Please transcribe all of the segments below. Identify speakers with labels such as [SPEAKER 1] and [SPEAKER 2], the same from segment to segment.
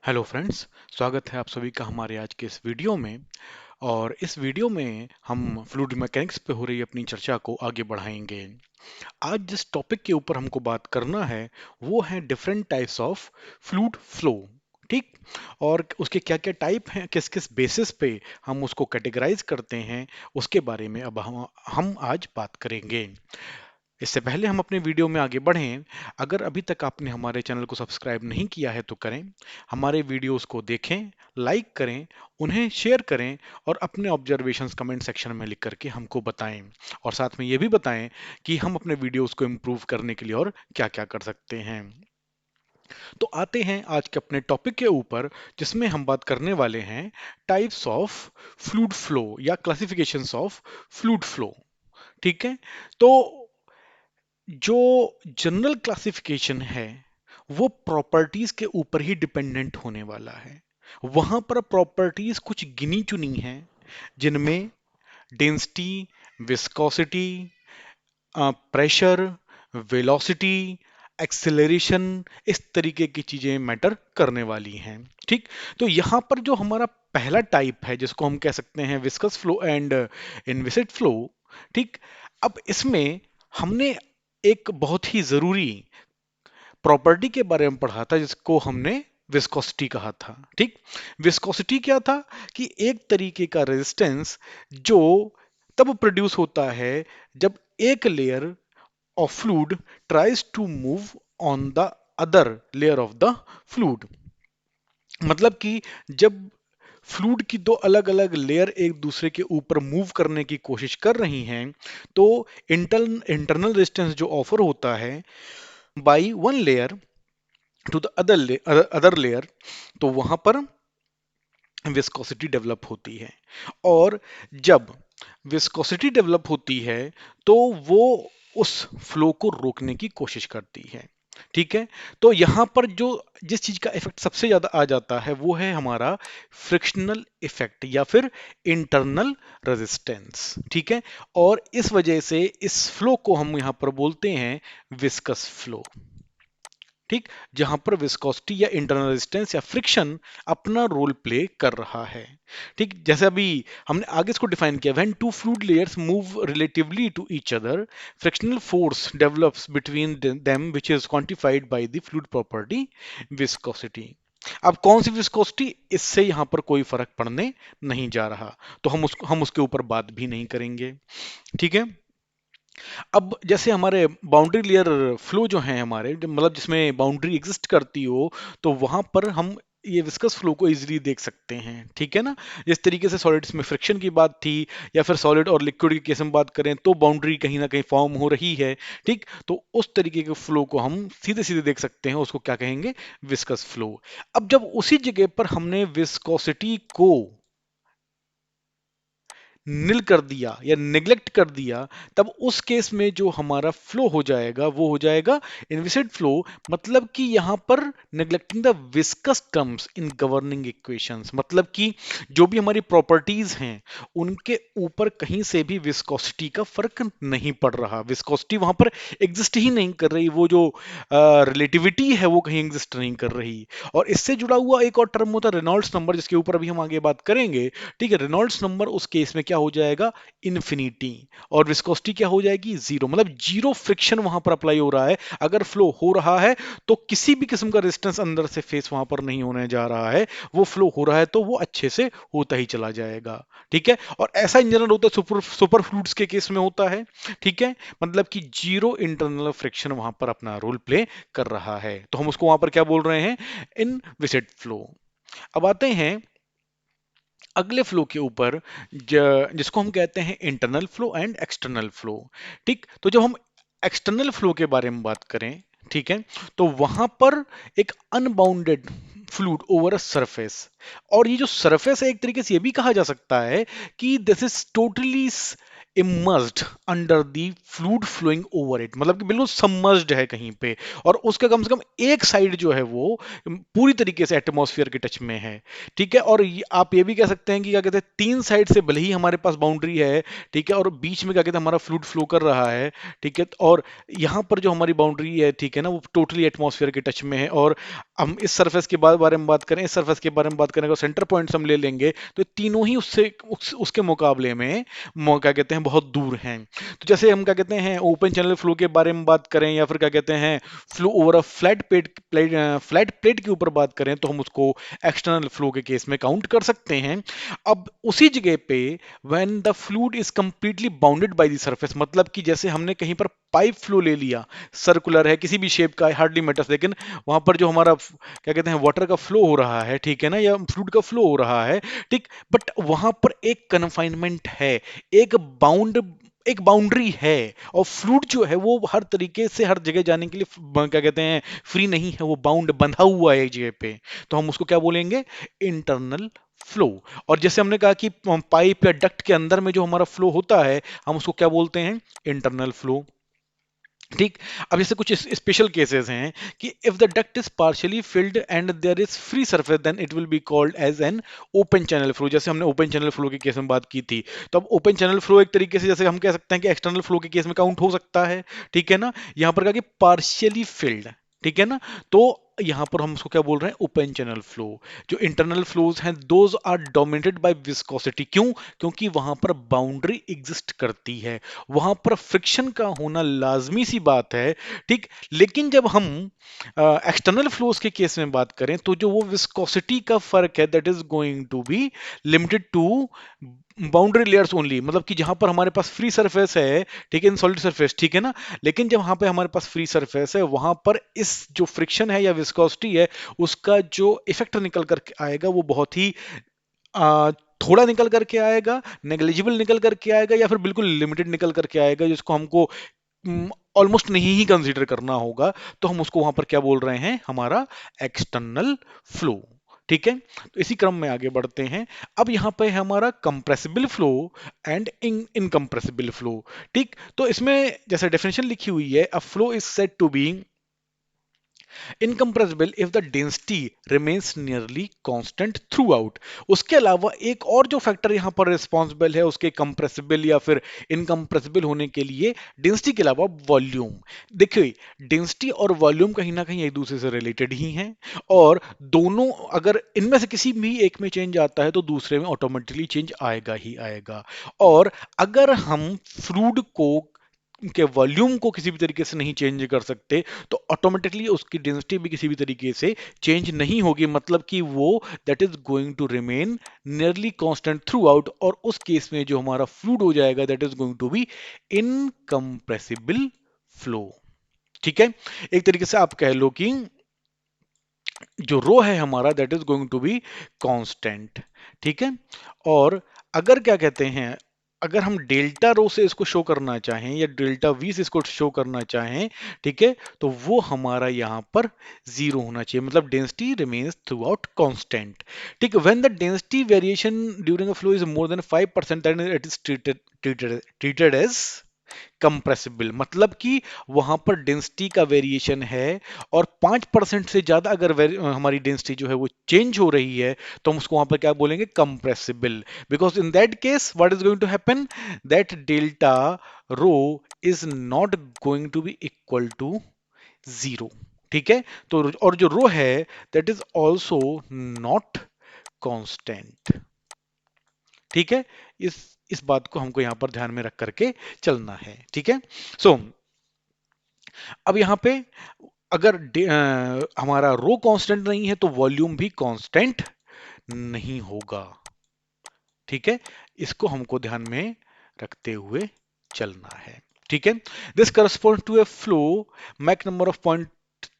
[SPEAKER 1] Hello friends, स्वागत है आप सभी का हमारे आज के इस वीडियो में। और इस वीडियो में हम फ्लूइड मैकेनिक्स पे हो रही अपनी चर्चा को आगे बढ़ाएंगे। आज जिस टॉपिक के ऊपर हमको बात करना है वो है different types of fluid flow. ठीक। और उसके क्या क्या टाइप हैं, किस किस बेसिस पे हम उसको कैटेगराइज करते हैं, उसके बारे में अब हम आज बात करेंगे। इससे पहले हम अपने वीडियो में आगे बढ़ें, अगर अभी तक आपने हमारे चैनल को सब्सक्राइब नहीं किया है तो करें, हमारे वीडियोस को देखें, लाइक करें, उन्हें शेयर करें और अपने ऑब्जर्वेशंस कमेंट सेक्शन में लिख करके हमको बताएं। और साथ में ये भी बताएं कि हम अपने वीडियोस को इम्प्रूव करने के लिए और क्या-क्या कर सकते हैं। तो आते हैं आज के अपने टॉपिक के ऊपर, जिसमें हम बात करने वाले हैं टाइप्स ऑफ फ्लूइड फ्लो या क्लासिफिकेशंस ऑफ फ्लूइड फ्लो। ठीक है। तो जो जनरल क्लासिफिकेशन है वो प्रॉपर्टीज के ऊपर ही डिपेंडेंट होने वाला है। वहां पर प्रॉपर्टीज कुछ गिनी चुनी हैं, जिनमें density, viscosity, pressure, velocity, acceleration, इस तरीके की चीजें मैटर करने वाली हैं। ठीक। तो यहां पर जो हमारा पहला टाइप है जिसको हम कह सकते हैं viscous flow and inviscid flow. ठीक। अब इसमें हमने एक बहुत ही जरूरी प्रॉपर्टी के बारे में पढ़ा था जिसको हमने विस्कोसिटी कहा था। ठीक। विस्कोसिटी क्या था कि एक तरीके का रेजिस्टेंस जो तब प्रोड्यूस होता है जब एक layer of fluid tries to move on the other layer of the fluid. मतलब कि जब फ्लूइड की दो अलग अलग लेयर एक दूसरे के ऊपर मूव करने की कोशिश कर रही हैं, तो इंटरनल रेजिस्टेंस जो ऑफर होता है by one layer to the other layer, तो वहां पर विस्कोसिटी डेवलप होती है। और जब विस्कोसिटी डेवलप होती है तो वो उस फ्लो को रोकने की कोशिश करती है। ठीक है। तो यहां पर जो जिस चीज का इफेक्ट सबसे ज्यादा आ जाता है वो है हमारा फ्रिक्शनल इफेक्ट या फिर इंटरनल रेजिस्टेंस। ठीक है। और इस वजह से इस फ्लो को हम यहां पर बोलते हैं विस्कस फ्लो। ठीक। जहां पर विस्कोसिटी या इंटरनल रेजिस्टेंस या फ्रिक्शन अपना रोल प्ले कर रहा है। ठीक। जैसे अभी हमने आगे इसको डिफाइन किया, when two fluid layers move relatively to each other, frictional force develops between them which is quantified by the fluid property viscosity. अब कौन सी विस्कोसिटी, इससे यहां पर कोई फर्क पड़ने नहीं जा रहा, तो हम उसके ऊपर बात भी नहीं करेंगे। ठीक है। अब जैसे हमारे बाउंड्री लेयर फ्लो जो है हमारे मतलब जिसमें बाउंड्री एग्जिस्ट करती हो, तो वहां पर हम ये विस्कस फ्लो को इजीली देख सकते हैं। ठीक है ना। जिस तरीके से सॉलिड्स में फ्रिक्शन की बात थी, या फिर सॉलिड और लिक्विड की केस में बात करें तो बाउंड्री कहीं ना कहीं फॉर्म हो रही है। ठीक। तो उस तरीके के फ्लो को हम सीधे सीधे देख सकते हैं, उसको क्या कहेंगे, विस्कस फ्लो। अब जब उसी जगह पर हमने विस्कोसिटी को निल कर दिया या नेग्लेक्ट कर दिया, तब उस केस में जो हमारा फ्लो हो जाएगा वो हो जाएगा इनविसिड फ्लो। मतलब कि यहां पर neglecting the viscous terms in governing equations, मतलब कि जो भी हमारी प्रॉपर्टीज हैं उनके ऊपर कहीं से भी विस्कोसिटी का फर्क नहीं पड़ रहा। विस्कोसिटी वहां पर एग्जिस्ट ही नहीं कर रही, वो जो रिलेटिविटी है वो कहीं एग्जिस्ट नहीं कर रही। और इससे जुड़ा हुआ एक और टर्म होता है रेनॉल्ड्स नंबर, जिसके ऊपर अभी हम आगे बात करेंगे। ठीक है। रेनॉल्ड्स नंबर उस केस में क्या हो जाएगा, इन्फिनिटी। और विस्कोसिटी क्या हो जाएगी, जीरो। मतलब जीरो फ्रिक्शन वहां पर अप्लाई हो रहा है। अगर फ्लो हो रहा है तो किसी भी किस्म का रेजिस्टेंस अंदर से फेस वहां पर नहीं होने जा रहा है, वो फ्लो हो रहा है तो वो अच्छे से होता ही चला जाएगा। ठीक है। और ऐसा इन जनरल होता है सुपर फ्लूइड्स के केस में होता है। ठीक है। मतलब कि जीरो इंटरनल फ्रिक्शन वहां पर अपना रोल प्ले कर रहा है, तो हम उसको वहां पर क्या बोल रहे हैं, इनविसिड फ्लो। अब आते हैं अगले फ्लो के ऊपर, जिसको हम कहते हैं internal flow and external flow. ठीक। तो जब हम एक्सटर्नल फ्लो के बारे में बात करें, ठीक है, तो वहां पर एक unbounded fluid over a surface. और ये जो सरफेस है एक तरीके से ये भी कहा जा सकता है कि this is totally immersed under the fluid flowing over it, मतलब कि बिल्कुल सबमर्ज्ड है कहीं पे, और उसका कम से कम एक साइड जो है वो पूरी तरीके से एटमॉस्फेयर के टच में है। ठीक है, और आप ये भी कह सकते हैं कि क्या कहते हैं, तीन साइड से भले ही हमारे पास बाउंड्री है, ठीक है, और बीच में क्या कहते हैं हमारा फ्लूइड फ्लो कर रहा है, ठीक है, और यहाँ पर जो हमारी बाउंड्री है, ठीक है ना, वो टोटली एटमॉस्फेयर के टच में है। और हम इस सरफेस के बारे में बात करें, इस सरफेस के बारे में बात करें, अगर सेंटर पॉइंट्स हम ले लेंगे तो तीनों ही उसके मुकाबले में क्या कहते हैं बहुत दूर हैं। तो जैसे हम क्या कहते हैं ओपन चैनल फ्लो के बारे में बात करें, या फिर क्या कहते हैं flow over a flat plate के ऊपर बात करें, तो हम उसको एक्सटर्नल फ्लो के केस में काउंट कर सकते हैं। अब उसी जगह पे when the fluid is completely bounded by the surface, मतलब कि जैसे हमने कहीं पर पाइप फ्लो ले लिया, सर्कुलर है, किसी भी शेप का है, हार्डली मैटर्स, लेकिन वहां पर जो हमारा क्या कहते हैं वाटर का फ्लो हो रहा है, ठीक है ना, या फ्लूइड का फ्लो हो रहा है, ठीक, बट वहां पर एक कन्फाइनमेंट है, एक बाउंड एक बाउंड्री है, और फ्लूइड जो है वो हर तरीके से हर जगह जाने के लिए क्या कहते हैं फ्री नहीं है, वो बाउंड बंधा हुआ है एक जगह पे। तो हम उसको क्या बोलेंगे, इंटरनल फ्लो। और जैसे हमने कहा कि पाइप या डक्ट के अंदर में जो हमारा फ्लो होता है, हम उसको क्या बोलते हैं, इंटरनल फ्लो। ठीक। अब जैसे कुछ स्पेशल केसेस हैं कि if the duct is partially filled and there is free surface, then it will be called as an open channel flow. जैसे हमने ओपन चैनल फ्लो के केस में बात की थी, तो अब ओपन चैनल फ्लो एक तरीके से जैसे हम कह सकते हैं कि एक्सटर्नल फ्लो के केस में काउंट हो सकता है, ठीक है ना। यहां पर कहा कि पार्शियली फिल्ड, ठीक है ना, तो यहां पर हम उसको क्या बोल रहे हैं, ओपन चैनल फ्लो। जो इंटरनल फ्लोज हैं those are dominated by viscosity, क्यों, क्योंकि वहां पर बाउंड्री एग्जिस्ट करती है, वहां पर फ्रिक्शन का होना लाजमी सी बात है। ठीक। लेकिन जब हम एक्सटर्नल फ्लोज के केस में बात करें, तो जो वो विस्कोसिटी का फर्क है that is going to be limited to boundary layers only, मतलब कि जहां पर हमारे पास फ्री सरफेस है, ठीक है, इन सॉलिड सरफेस, ठीक है ना, लेकिन जब वहां पे हमारे पास फ्री सरफेस है, वहां पर इस जो फ्रिक्शन है या विस्कोसिटी है, उसका जो इफेक्ट निकल कर आएगा वो बहुत ही आ, थोड़ा निकल करके आएगा, नेग्लिजिबल निकल करके आएगा, या फिर बिल्कुल लिमिटेड निकल करके आएगा, जिसको हमको ऑलमोस्ट नहीं ही कंसीडर करना होगा। तो हम उसको वहां पर क्या बोल रहे हैं, हमारा एक्सटर्नल फ्लो। ठीक है, तो इसी क्रम में आगे बढ़ते हैं। अब यहां पे है हमारा compressible flow and incompressible flow. ठीक, तो इसमें जैसे डेफिनेशन लिखी हुई है, a flow is said to be incompressible if the density remains nearly constant throughout. उसके अलावा एक और जो फैक्टर यहां पर रिस्पॉन्सिबल है उसके कंप्रेसिबल या फिर इनकम्प्रेसिबल होने के लिए, डेंसिटी के अलावा वॉल्यूम। देखिए, डेंसिटी और वॉल्यूम कहीं ना कहीं एक दूसरे से रिलेटेड ही हैं, और दोनों अगर इनमें से किसी भी एक में चेंज आता है तो दूसरे में ऑटोमेटिकली चेंज आएगा ही आएगा। और अगर हम फ्लूइड को के वॉल्यूम को किसी भी तरीके से नहीं चेंज कर सकते, तो ऑटोमेटिकली उसकी डेंसिटी भी किसी भी तरीके से चेंज नहीं होगी, मतलब कि वो that is going to remain nearly constant throughout, और उस केस में जो हमारा फ्लूइड हो जाएगा that is going to be incompressible flow. ठीक है, एक तरीके से आप कह लो कि जो रो है हमारा that is going to be constant. ठीक है, और अगर क्या कहते हैं, अगर हम डेल्टा रो से इसको शो करना चाहें या डेल्टा वी से इसको शो करना चाहें, ठीक है, तो वो हमारा यहां पर जीरो होना चाहिए, मतलब density remains throughout constant. ठीक है, when the density variation during a flow is more than 5%, then it is treated as compressible, मतलब कि वहां पर डेंसिटी का वेरिएशन है, और 5% से ज्यादा अगर हमारी डेंसिटी जो है वो चेंज हो रही है, तो हम उसको वहां पर क्या बोलेंगे, compressible. Because in that case what is going to happen, that delta rho is not going to be equal to zero. ठीक है, तो और जो रो है that is also not constant. ठीक है, इस बात को हमको यहां पर ध्यान में रख करके चलना है। ठीक है, सो अब यहां पे अगर हमारा रो कांस्टेंट नहीं है तो वॉल्यूम भी कांस्टेंट नहीं होगा। ठीक है, इसको हमको ध्यान में रखते हुए चलना है। ठीक है, this correspond to a flow Mach number of point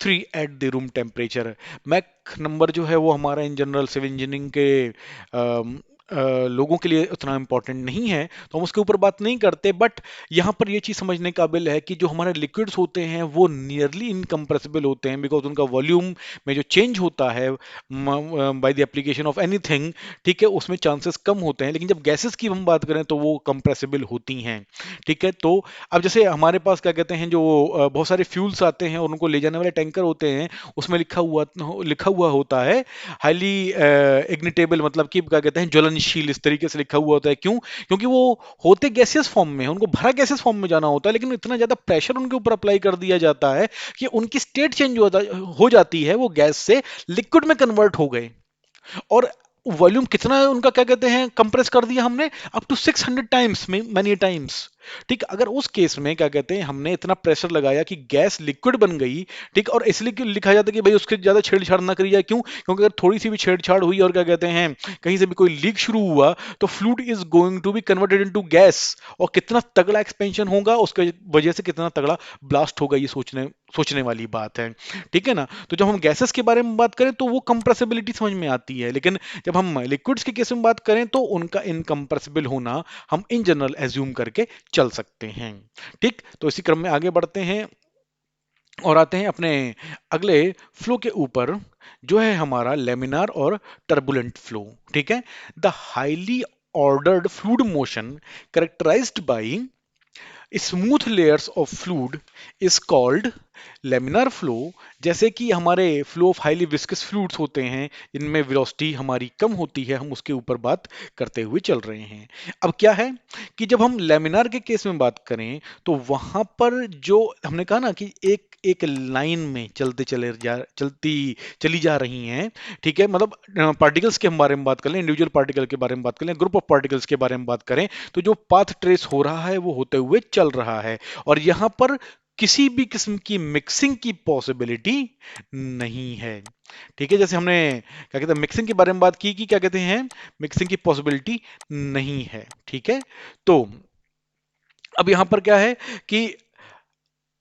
[SPEAKER 1] 3 at the room temperature. Mach number जो है वो हमारा इन जनरल सिविल इंजीनियरिंग के लोगों के लिए उतना इम्पोर्टेंट नहीं है, तो हम उसके ऊपर बात नहीं करते। बट यहाँ पर ये चीज़ समझने काबिल है कि जो हमारे लिक्विड्स होते हैं वो नियरली इनकम्प्रेसिबल होते हैं, बिकॉज उनका वॉल्यूम में जो चेंज होता है by the application of anything, ठीक है, उसमें चांसेस कम होते हैं। लेकिन जब गैसेस की हम बात करें तो वो कंप्रेसिबल होती हैं, ठीक है। तो अब जैसे हमारे पास क्या कहते हैं, जो बहुत सारे फ्यूल्स आते हैं और उनको ले जाने वाले टैंकर होते हैं, उसमें लिखा हुआ होता है हाईली इग्निटेबल, मतलब कि क्या कहते हैं, ज्वलनशील, इस तरीके से लिखा हुआ होता है। क्यों? क्योंकि वो होते गैसियस फॉर्म में, उनको भरा गैसियस फॉर्म में जाना होता है, लेकिन इतना ज्यादा प्रेशर उनके ऊपर अप्लाई कर दिया जाता है कि उनकी स्टेट चेंज हो जाती है, वो गैस से लिक्विड में कन्वर्ट हो गए। और वॉल्यूम कितना है उनका, क्या कहते हैं, कंप्रेस कर दिया हमने, up to 600 times, many times. ठीक, अगर उस केस में क्या कहते हैं हमने इतना प्रेशर लगाया कि गैस लिक्विड बन गई, ठीक, और इसलिए क्यों लिखा जाता है कि भाई उसके ज्यादा छेड़छाड़ ना करी जाए। क्यों? क्योंकि अगर थोड़ी सी भी छेड़छाड़ हुई और क्या कहते हैं कहीं से भी कोई लीक शुरू हुआ, तो fluid is going to be converted into gas, और कितना तगड़ा एक्सपेंशन होगा उसके वजह से, कितना तगड़ा ब्लास्ट होगा, ये सोचने सोचने वाली बात है। ठीक है ना? तो जब हम गैसेस के बारे में बात करें तो वो कंप्रेसिबिलिटी समझ में आती है, लेकिन जब हम लिक्विड्स के केस में बात करें तो उनका इनकंप्रेसिबल होना हम इन जनरल एज्यूम करके चल सकते हैं। ठीक, तो इसी क्रम में आगे बढ़ते हैं और आते हैं अपने अगले फ्लो के ऊपर, जो है हमारा लेमिनार और टर्बुलेंट फ्लो। ठीक है, the highly ordered fluid motion characterized by smooth layers of fluid is called laminar flow. जैसे कि हमारे flow of highly viscous fluids होते हैं, इनमें वेलोसिटी हमारी कम होती है, हम उसके ऊपर बात करते हुए चल रहे हैं। अब क्या है कि जब हम लेमिनार के केस में बात करें तो वहां पर जो हमने कहा ना कि एक एक लाइन में चलती चली जा रही हैं, ठीक है, मतलब पार्टिकल्स के हम बारे में बात कर लें, इंडिविजुअल पार्टिकल के बारे में बात कर लें, ग्रुप ऑफ पार्टिकल्स के बारे में बात करें, तो जो पाथ ट्रेस हो रहा है वो होते हुए चल रहा है, और यहां पर किसी भी किस्म की मिक्सिंग की पॉसिबिलिटी नहीं है। ठीक है, जैसे हमने क्या कहते हैं मिक्सिंग के बारे में बात की कि क्या कहते हैं मिक्सिंग की पॉसिबिलिटी नहीं है। ठीक है, तो अब यहां पर क्या है कि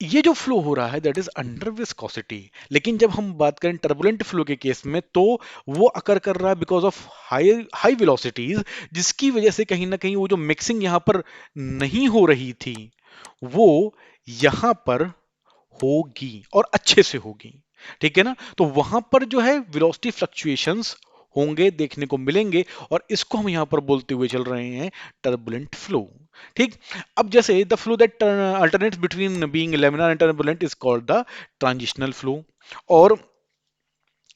[SPEAKER 1] ये जो फ्लो हो रहा है दैट इज अंडर विस्कोसिटी, लेकिन जब हम बात करें टर्बुलेंट फ्लो के केस में तो वो अकर कर रहा है because of high high velocities, जिसकी वजह से कहीं ना कहीं वो जो मिक्सिंग यहां पर नहीं हो रही थी वो यहां पर होगी, और अच्छे से होगी। ठीक है ना? तो वहां पर जो है वेलोसिटी फ्लक्चुएशंस होंगे, देखने को मिलेंगे, और इसको हम यहां पर बोलते हुए चल रहे हैं टर्बुलेंट फ्लो। ठीक, अब जैसे the flow that alternates between being laminar and turbulent is called the transitional flow. और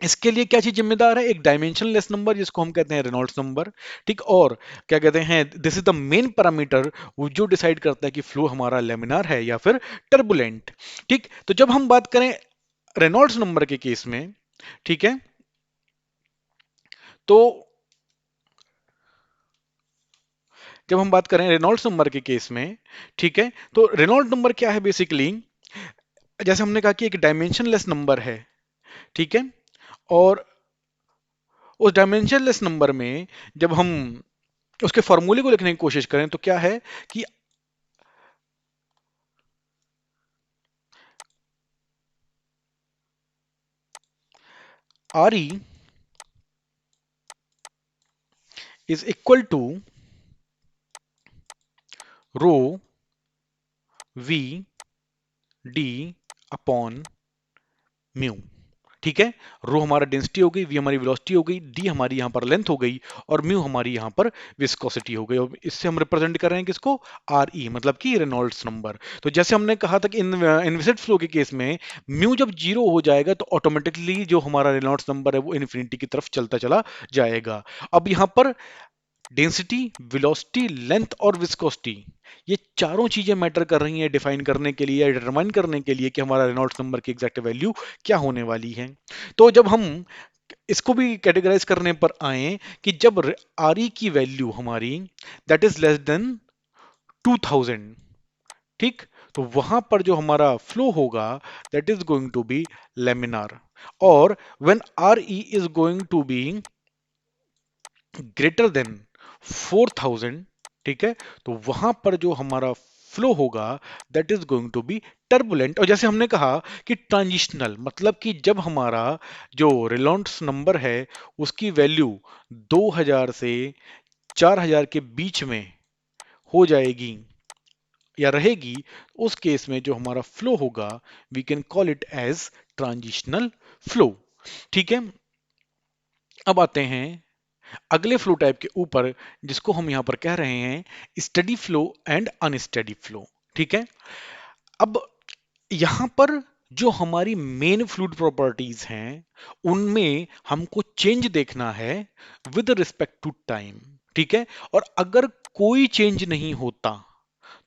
[SPEAKER 1] इसके लिए क्या चीज जिम्मेदार है? एक डायमेंशनलेस नंबर जिसको हम कहते हैं रेनॉल्ड्स नंबर। ठीक, और क्या कहते हैं this is the main parameter जो डिसाइड करता है कि फ्लो हमारा लेमिनार है या फिर टर्बुलेंट। ठीक, तो जब हम बात करें रेनॉल्ड्स नंबर के केस में, ठीक है, तो जब हम बात करें रेनॉल्ड्स नंबर के केस में, ठीक है, तो रेनॉल्ड नंबर क्या है बेसिकली, जैसे हमने कहा कि एक डायमेंशनलेस नंबर है, ठीक है, और उस डायमेंशनलेस नंबर में जब हम उसके फॉर्मूले को लिखने की कोशिश करें तो क्या है कि R E is equal to rho V D upon mu. ठीक है, रो हमारा डेंसिटी हो गई, वी हमारी वेलोसिटी हो गई, डी हमारी यहां पर लेंथ हो गई, और म्यू हमारी यहां पर विस्कोसिटी हो गई, और इससे हम रिप्रेजेंट कर रहे हैं किसको? आर ई, मतलब कि रेनॉल्ड्स नंबर। तो जैसे हमने कहा था कि इनविसिड फ्लो के केस में म्यू जब जीरो हो जाएगा तो ऑटोमेटिकली जो हमारा रेनॉल्ड्स नंबर है वो इन्फिनिटी की तरफ चलता चला जाएगा। अब यहां पर डेंसिटी, वेलोसिटी, लेंथ और विस्कोसिटी, ये चारों चीजें मैटर कर रही हैं डिफाइन करने के लिए, डिटरमाइन करने के लिए कि हमारा रेनॉल्ड्स नंबर की एग्जैक्ट वैल्यू क्या होने वाली है। तो जब हम इसको भी कैटेगराइज करने पर आए कि जब आर ई की वैल्यू हमारी दैट इज लेस देन 2000, ठीक, तो वहां पर जो हमारा फ्लो होगा that is going to be laminar. और when R E is going to be greater than 4000, ठीक है, तो वहां पर जो हमारा फ्लो होगा that is going to be turbulent. और जैसे हमने कहा कि ट्रांजिशनल, मतलब कि जब हमारा जो रेनॉल्ड्स नंबर है उसकी वैल्यू 2000 से 4000 के बीच में हो जाएगी या रहेगी, उस केस में जो हमारा फ्लो होगा we can call it as transitional flow. ठीक है, अब आते हैं अगले फ्लो टाइप के ऊपर, जिसको हम यहां पर कह रहे हैं steady flow and unsteady flow. ठीक है, अब यहां पर जो हमारी मेन फ्लूइड प्रॉपर्टीज हैं उनमें हमको चेंज देखना है विद रिस्पेक्ट टू टाइम। ठीक है, और अगर कोई चेंज नहीं होता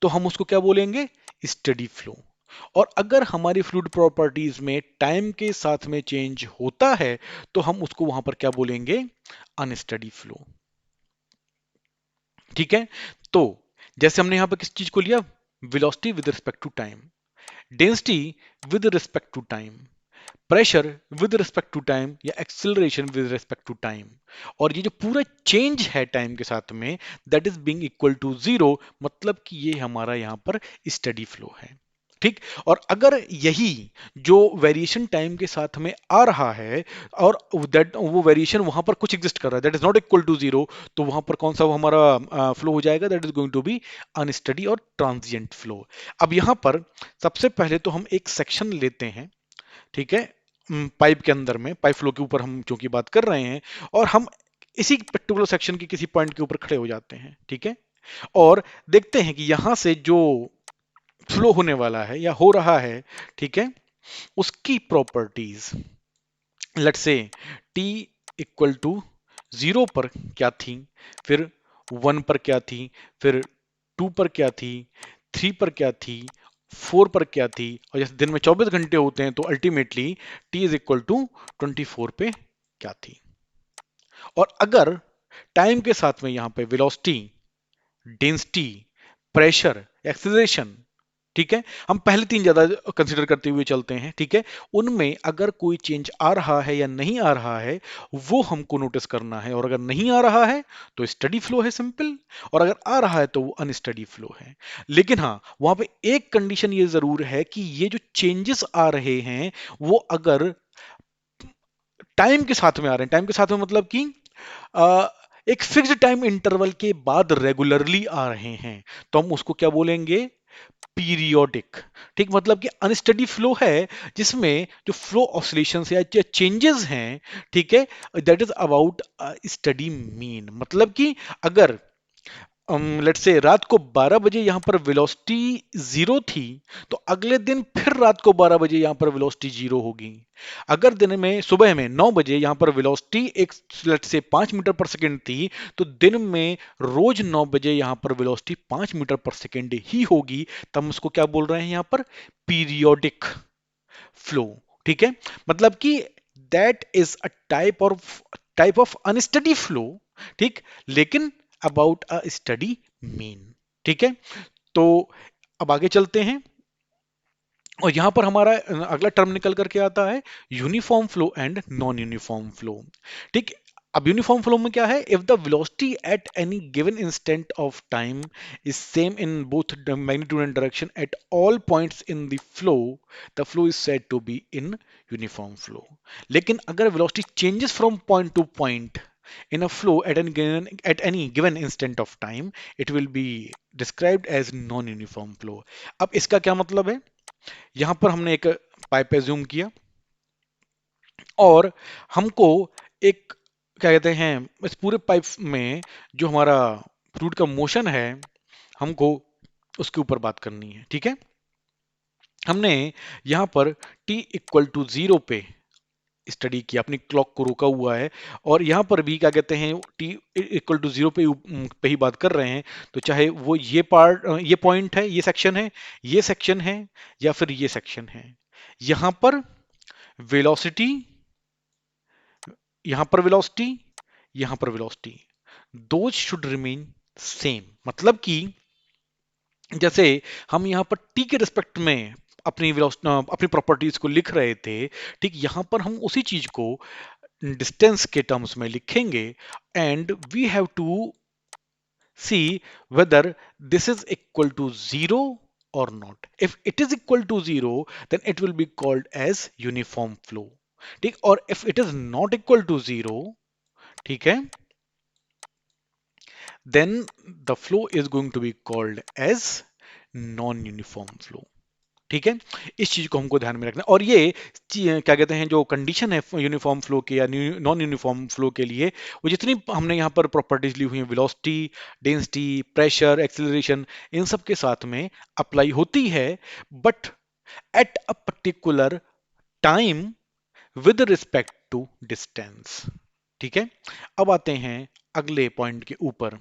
[SPEAKER 1] तो हम उसको क्या बोलेंगे, स्टडी फ्लो। और अगर हमारी फ्लूइड प्रॉपर्टीज में टाइम के साथ में चेंज होता है तो हम उसको वहां पर क्या बोलेंगे, अनस्टडी फ्लो। ठीक है, तो जैसे हमने यहां पर किस चीज को लिया, velocity with respect to time, density with respect to time, pressure with respect to time या acceleration with respect to time, और ये जो पूरा चेंज है टाइम के साथ में that is being equal to zero, मतलब कि ये हमारा यहां पर स्टडी फ्लो है। ठीक, और अगर यही जो वेरिएशन टाइम के साथ में आ रहा है और दैट वो वेरिएशन वहां पर कुछ एग्जिस्ट कर रहा है that is not equal to zero, तो वहां पर कौन सा वो हमारा फ्लो हो जाएगा, that is going to be unsteady और ट्रांजिएंट फ्लो। अब यहां पर सबसे पहले तो हम एक सेक्शन लेते हैं, ठीक है, पाइप के अंदर में पाइप फ्लो के ऊपर हम चूंकि बात कर रहे हैं, और हम इसी पर्टिकुलर सेक्शन के किसी पॉइंट के ऊपर खड़े हो जाते हैं। ठीक है, और देखते हैं कि यहां से जो फ्लो होने वाला है या हो रहा है, ठीक है, उसकी प्रॉपर्टीज लेट से टी इक्वल टू जीरो पर क्या थी, फिर वन पर क्या थी, फिर टू पर क्या थी, थ्री पर क्या थी, फोर पर क्या थी, और जैसे दिन में 24 घंटे होते हैं तो ultimately T is equal to 24 पे क्या थी। और अगर टाइम के साथ में यहां पे वेलोसिटी, डेंसिटी, प्रेशर, एक्सीलरेशन, ठीक है, हम पहले तीन ज्यादा कंसीडर करते हुए चलते हैं। ठीक है, उनमें अगर कोई चेंज आ रहा है या नहीं आ रहा है वो हमको नोटिस करना है, और अगर नहीं आ रहा है तो स्टडी फ्लो है, सिंपल, और अगर आ रहा है तो वो अनस्टडी फ्लो है। लेकिन हाँ, वहां पे एक कंडीशन ये जरूर है कि ये जो चेंजेस आ रहे हैं वो अगर टाइम के साथ में आ रहे हैं, टाइम के साथ में मतलब कि अ, एक फिक्स्ड टाइम इंटरवल के बाद रेगुलरली आ रहे हैं, तो हम उसको क्या बोलेंगे, पीरियोडिक। ठीक, मतलब कि अनस्टडी फ्लो है जिसमें जो फ्लो ऑसिलेशंस या चेंजेस हैं, ठीक है, that is about study mean, मतलब कि अगर लेट्स से रात को 12 बजे यहां पर वेलोसिटी जीरो थी तो अगले दिन फिर रात को 12 बजे यहां पर वेलोसिटी जीरो होगी। अगर दिन में सुबह में 9 बजे यहां पर वेलोसिटी एक लेट्स से 5 मीटर पर सेकंड थी तो दिन में रोज 9 बजे यहां पर वेलोसिटी 5 मीटर पर सेकंड ही होगी, तब हम उसको क्या बोल रहे हैं यहां पर, पीरियोडिक फ्लो। ठीक है, मतलब कि that is a type of unsteady flow. ठीक, लेकिन अबाउट अ स्टडी मीन। ठीक है, तो अब आगे चलते हैं, और यहां पर हमारा अगला टर्म निकल करके आता है uniform flow and non uniform flow. ठीक, अब यूनिफॉर्म फ्लो में क्या है, if the velocity at any given instant of time is same in both magnitude and direction at all points in the flow is said to be in uniform flow. लेकिन अगर velocity changes from point to point in a flow at any given instant of time, it will be described as non-uniform flow। अब इसका क्या मतलब है, यहां पर हमने एक पाइप पे जूम किया और हमको एक क्या कहते हैं, इस पूरे पाइप में जो हमारा फ्लूइड का मोशन है हमको उसके ऊपर बात करनी है। ठीक है, हमने यहां पर t इक्वल टू जीरो पे स्टडी किया, अपनी क्लॉक को रोका हुआ है, और यहां पर भी क्या कहते हैं टी इक्वल टू जीरो पे ही बात कर रहे हैं, तो चाहे वो ये पॉइंट है, ये सेक्शन है, ये सेक्शन है, या फिर ये सेक्शन है, यहां पर वेलोसिटी, यहां पर वेलोसिटी, यहां पर velocity, those should remain same, मतलब कि जैसे हम यहां पर टी के रिस्पेक्ट में अपनी प्रॉपर्टीज को लिख रहे थे, ठीक यहां पर हम उसी चीज को डिस्टेंस के टर्म्स में लिखेंगे, and we have to see whether this is equal to zero or not। if it is equal to zero then it will be called as uniform flow। ठीक, और if it is not equal to zero, ठीक है, then the flow is going to be called as non uniform flow. ठीक है, इस चीज को हमको ध्यान में रखना है। और ये क्या कहते हैं, जो कंडीशन है यूनिफॉर्म फ्लो के या नॉन यूनिफॉर्म फ्लो के लिए, वो जितनी हमने यहाँ पर प्रॉपर्टीज ली हुई हैं, वेलोसिटी, डेंसिटी, प्रेशर, एक्सेलरेशन, इन सब के साथ में अप्लाई होती है, but at a particular time with respect to distance. ठीक है, अब आते हैं अगले पॉइंट के ऊपर।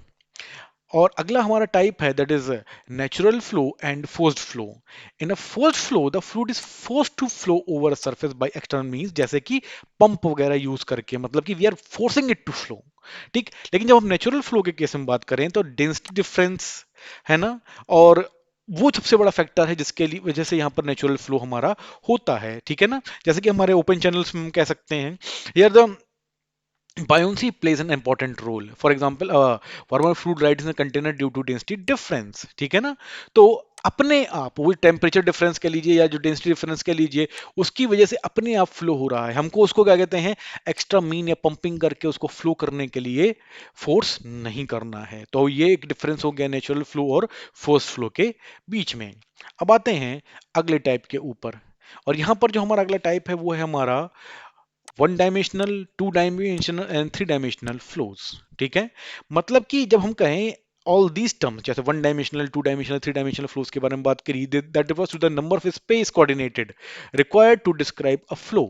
[SPEAKER 1] और अगला हमारा टाइप है, that is natural flow and forced flow. In a forced flow the fluid is forced to flow over surface by external means, जैसे कि पंप वगैरह यूज करके, मतलब कि we are forcing it to flow. ठीक, लेकिन जब हम नेचुरल फ्लो के केस में बात करें तो डेंसिटी डिफरेंस है ना, और वो सबसे बड़ा फैक्टर है जिसके लिए वजह से यहाँ पर नेचुरल फ्लो हमारा होता है। ठीक है ना, जैसे कि हमारे ओपन चैनल्स में हम कह सकते हैं, यार the buoyancy plays an important role. For example, warmer fluid rides in a container due to density difference. ठीक है ना, तो अपने आप वो टेम्परेचर डिफरेंस कह लीजिए या जो डेंसिटी डिफरेंस कह लीजिए, उसकी वजह से अपने आप फ्लो हो रहा है। हमको उसको क्या कहते हैं, एक्स्ट्रा मीन या पंपिंग करके उसको फ्लो करने के लिए फोर्स नहीं करना है। तो ये एक डिफरेंस हो गया नेचुरल फ्लो और फोर्स फ्लो के बीच में। अब आते हैं अगले टाइप के ऊपर, और यहाँ पर जो हमारा अगला टाइप है वो है हमारा one dimensional, two dimensional and three dimensional flows. ठीक है, मतलब कि जब हम कहें ऑल दीज टर्म्स, जैसे one dimensional, two dimensional, three dimensional flows के बारे में बात करी, that refers to the number of space coordinated required to describe a flow.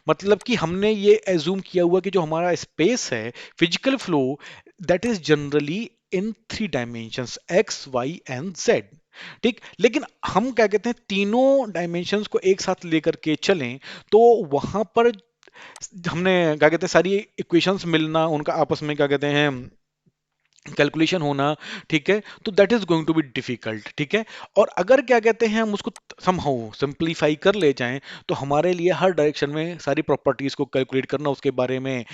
[SPEAKER 1] मतलब कि हमने ये एज्यूम किया हुआ कि जो हमारा स्पेस है, physical flow, that is generally in three dimensions, X, Y and Z. ठीक, लेकिन हम क्या कहते हैं, तीनों डायमेंशंस को एक साथ लेकर के चलें, तो वहां पर हमने क्या कहते हैं, सारी इक्वेशंस मिलना, उनका आपस में क्या कहते हैं, कैलकुलेशन होना। ठीक है, तो that is going to be difficult. ठीक है, और अगर क्या कहते हैं हम उसको समहाउ सिंप्लीफाई कर ले जाएं, तो हमारे लिए हर डायरेक्शन में सारी प्रॉपर्टीज को कैलकुलेट करना, उसके बारे में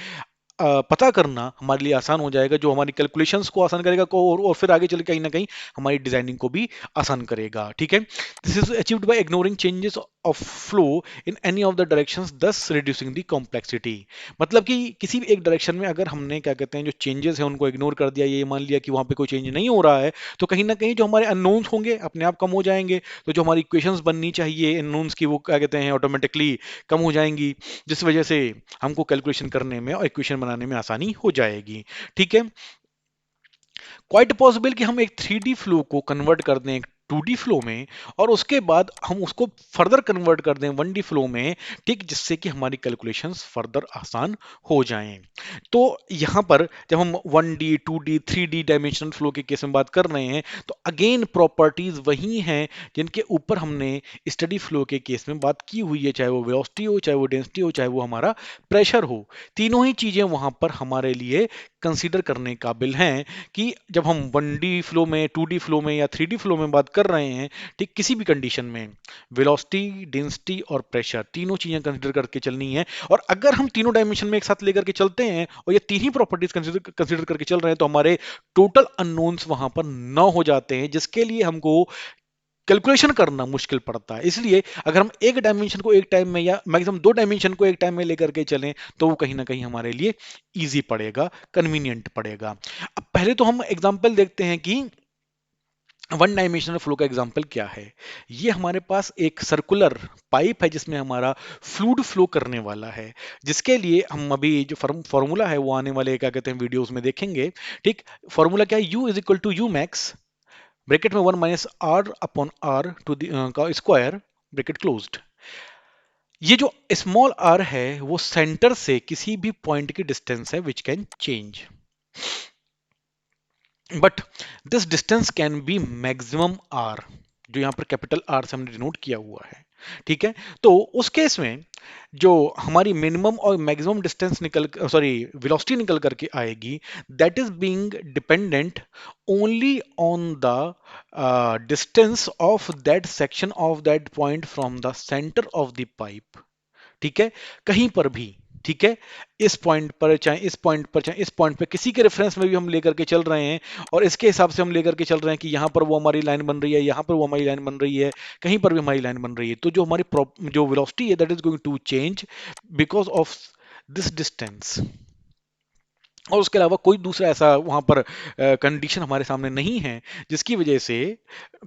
[SPEAKER 1] पता करना हमारे लिए आसान हो जाएगा, जो हमारी कैलकुलेशंस को आसान करेगा को, और फिर आगे चल के कहीं ना कहीं हमारी डिजाइनिंग को भी आसान करेगा। ठीक है, this is achieved by ignoring changes of flow in any of the directions, दस रिड्यूसिंग द कॉम्प्लेक्सिटी। मतलब कि किसी भी एक डायरेक्शन में अगर हमने क्या कहते हैं जो चेंजेस हैं उनको इग्नोर कर दिया, ये मान लिया कि वहां पे कोई चेंज नहीं हो रहा है, तो कहीं ना कहीं जो हमारे अननोन्स होंगे अपने आप कम हो जाएंगे। तो जो हमारी इक्वेशंस बननी चाहिए अननोन्स की, वो क्या कहते हैं ऑटोमेटिकली कम हो जाएंगी, जिस वजह से हमको कैलकुलेशन करने में और इक्वेशन बनाने में आसानी हो जाएगी। ठीक है, क्वाइट पॉसिबल कि हम एक थ्री डी फ्लो को कन्वर्ट कर दें एक टू डी फ्लो में, और उसके बाद हम उसको फर्दर कन्वर्ट कर दें वन डी फ्लो में। ठीक, जिससे कि हमारी कैलकुलेशंस फर्दर आसान हो जाएं। तो यहाँ पर जब हम one D, two D, three D dimensional flow के केस में बात कर रहे हैं, तो अगेन प्रॉपर्टीज वही हैं जिनके ऊपर हमने स्टडी फ्लो के केस में बात की हुई है, चाहे वो वेलोसिटी हो, चाहे वो डेंसिटी हो, चाहे वो हमारा प्रेशर हो। तीनों ही चीजें वहां पर हमारे लिए कंसीडर करने काबिल हैं, कि जब हम वन डी फ्लो में, टू डी फ्लो में या थ्री डी फ्लो में बात कर रहे हैं, ठीक, किसी भी कंडीशन में वेलोसिटी, डेंसिटी और प्रेशर तीनों चीजें कंसीडर करके चलनी है। और अगर हम तीनों डायमेंशन में एक साथ लेकर के चलते हैं और ये तीन ही प्रॉपर्टीज कंसीडर करके चल रहे हैं, तो हमारे टोटल अननोन्स वहां पर 9 हो जाते हैं, जिसके लिए हमको कैलकुलेशन करना मुश्किल पड़ता है। इसलिए अगर हम एक डायमेंशन को एक टाइम में या मैक्सिमम दो डायमेंशन को एक टाइम में लेकर के चलें, तो वो कहीं ना कहीं हमारे लिए इजी पड़ेगा, कन्वीनियंट पड़ेगा। अब पहले तो हम एग्जांपल देखते हैं कि वन डायमेंशनल फ्लो का एग्जांपल क्या है। ये हमारे पास एक सर्कुलर पाइप है जिसमें हमारा फ्लूइड फ्लो करने वाला है, जिसके लिए हम अभी जो फॉर्मूला है वो आने वाले क्या कहते हैं वीडियोस में देखेंगे। ठीक, फॉर्मूला क्या है, U is equal to u max, bracket में one minus r upon r two का स्क्वायर, ब्रैकेट क्लोज्ड। ये जो स्मॉल आर है वो सेंटर से किसी भी पॉइंट की डिस्टेंस है which can change, but this distance can be maximum R, जो यहां पर कैपिटल आर से हमने डिनोट किया हुआ है। ठीक है, तो उस केस में जो हमारी मिनिमम और मैक्सिमम डिस्टेंस निकल, सॉरी, वेलोसिटी निकल करके आएगी, that is being dependent only on the distance of that section of that point from the centre of the pipe. ठीक है, कहीं पर भी, ठीक है, इस पॉइंट पर चाहे इस पॉइंट पर चाहे इस पॉइंट पर किसी के रेफरेंस में भी हम लेकर के चल रहे हैं, और इसके हिसाब से हम लेकर के चल रहे हैं कि यहाँ पर वो हमारी लाइन बन रही है, यहाँ पर वो हमारी लाइन बन रही है, कहीं पर भी हमारी लाइन बन रही है, तो जो हमारी जो वेलोसिटी है that is going to change because of this distance. और उसके अलावा कोई दूसरा ऐसा वहाँ पर कंडीशन हमारे सामने नहीं है जिसकी वजह से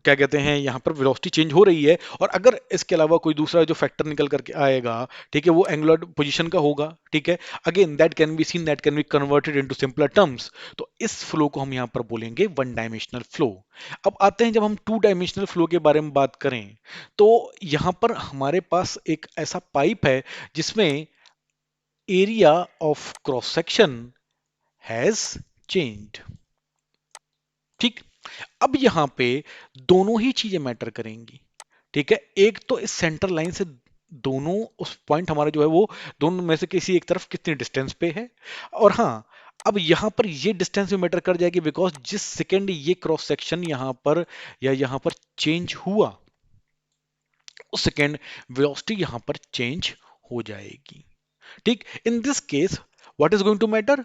[SPEAKER 1] क्या कहते हैं यहाँ पर वेलोसिटी चेंज हो रही है। और अगर इसके अलावा कोई दूसरा जो फैक्टर निकल करके आएगा, ठीक है, वो एंगुलर पोजीशन का होगा, ठीक है, again that can be seen, that can be converted into simpler terms. तो इस फ्लो को हम यहाँ पर बोलेंगे वन डायमेंशनल फ्लो। अब आते हैं, जब हम टू डायमेंशनल फ्लो के बारे में बात करें तो यहाँ पर हमारे पास एक ऐसा पाइप है जिसमें area of cross section has changed. ठीक। अब यहां पे दोनों ही चीजें मैटर करेंगी। ठीक है, एक तो इस सेंटर लाइन से दोनों, उस पॉइंट हमारा जो है वो दोनों में से किसी एक तरफ कितनी डिस्टेंस पे है। और हाँ, अब यहां पर ये डिस्टेंस भी मैटर कर जाएगी, बिकॉज जिस सेकेंड ये क्रॉस सेक्शन यहां पर या यहां पर चेंज हुआ, उस सेकेंड वेलोसिटी यहां पर चेंज हो जाएगी। ठीक। In this case, what is going to matter?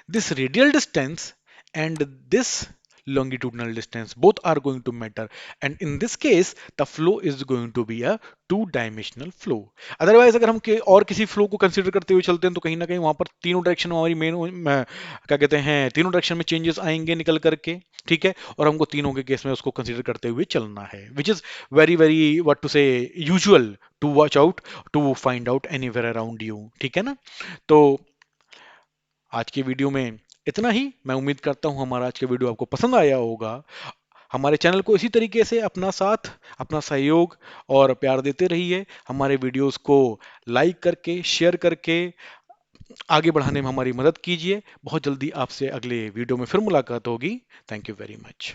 [SPEAKER 1] This radial distance and this longitudinal distance, both are going to matter, and in this case the flow is going to be a two dimensional flow. Otherwise अगर हम और किसी flow को consider करते हुए चलते हैं तो कहीं ना कहीं वहां पर तीनों डायरेक्शन में हमारी मेन क्या कहते हैं, तीनों डायरेक्शन में चेंजेस आएंगे निकल करके। ठीक है, और हमको तीनों के केस में उसको कंसीडर करते हुए चलना है, which is very very what to say usual to watch out, to find out anywhere around you. ठीक है ना। तो आज की वीडियो में इतना ही। मैं उम्मीद करता हूं हमारा आज का वीडियो आपको पसंद आया होगा। हमारे चैनल को इसी तरीके से अपना साथ, अपना सहयोग और प्यार देते रहिए। हमारे वीडियोस को लाइक करके, शेयर करके आगे बढ़ाने में हमारी मदद कीजिए। बहुत जल्दी आपसे अगले वीडियो में फिर मुलाकात होगी। Thank you very much.